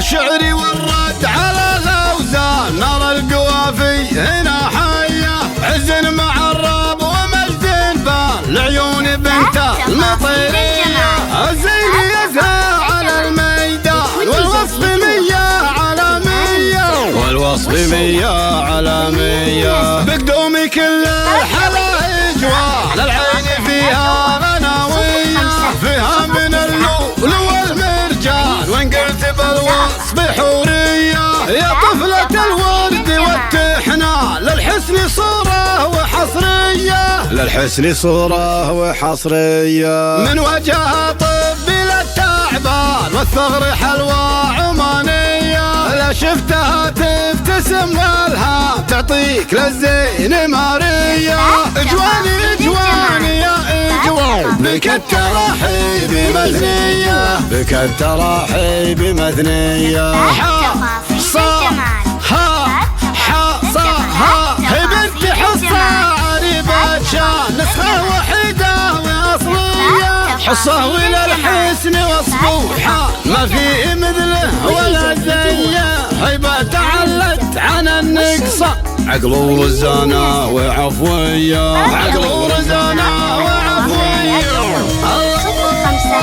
الشعر والرد على الأوزان، نرى القوافي هنا حية، عز مع الراب ومجد بان لعيون بنت المطيرية. الزين يزهى على الميدان والوصف 100 على 100، والوصف 100 على 100. بقدومي كل الحلايج والعين فيها غناوية، فيها من اللؤلؤ والمرجان وإن قلت بالوصف حورية. يا طفلة الورد والتحنى للحسن صورة وحصرية، للحسن صورة وحصرية. من وجهها طب للتعبان والثغر حلوى عمانية، لا شفتها تبتسم والهام تعطيك للزين مارية. اجواني اجواني يا اجوان بك التراحيب مثنية، بك التراحيب مثنية. هي بنت حصة عريبة شان، نسخة وحيدة وأصلية، حصة وللحسن وصفوحة ما في مثله ولا زيه. هيبة تعلت عن النقصة، عقل ورزانة وعفوية، عقل ورزانة وعفوية. 05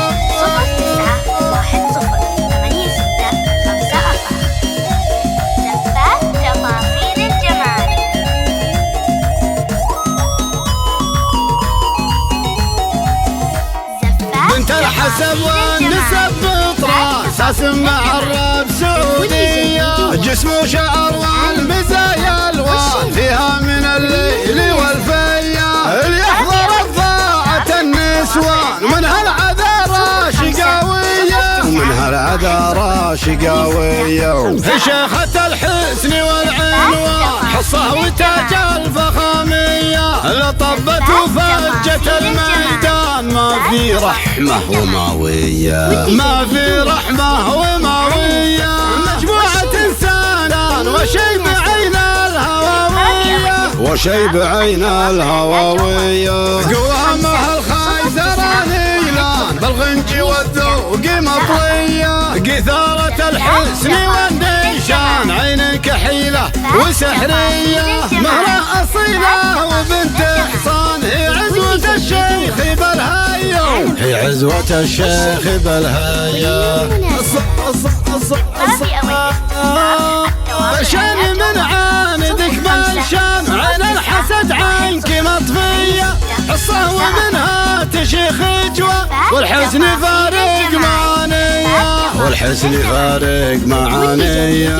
بنت الحسب والنسب بطراس، اسمع الراب سعودية، جسم وشعر والمزايا الوان فيها من الليل والفيا. اللي يحضر الضاعة النسوان ومنها العذارى شقاوية، ومنها العذارى شقاوية. في شيخة الحسن والعنوان حصة وتاج الفخامية، لطبت وفجت الميدان ما في رحمة وماوية، ما في رحمة وماوية. مجموعة إنسان وشيب عين الهواوية، وشيب عين الهواوية. قوامها الخيزرة نيلان بالغنج والذوق مطوية، قثارة الحسن والنيشان عين كحيلة وسحرية. مهرة أصيلة وبنت حصان، هي عزوة الشيخ بالهيا، هي عزوة الشيخ بالهيا. شان من عاندك بالشام عين الحسد عنك مطفية، حصة ومنها تشيخ جوا والحسن فارق معانية، والحسن فارق معانية.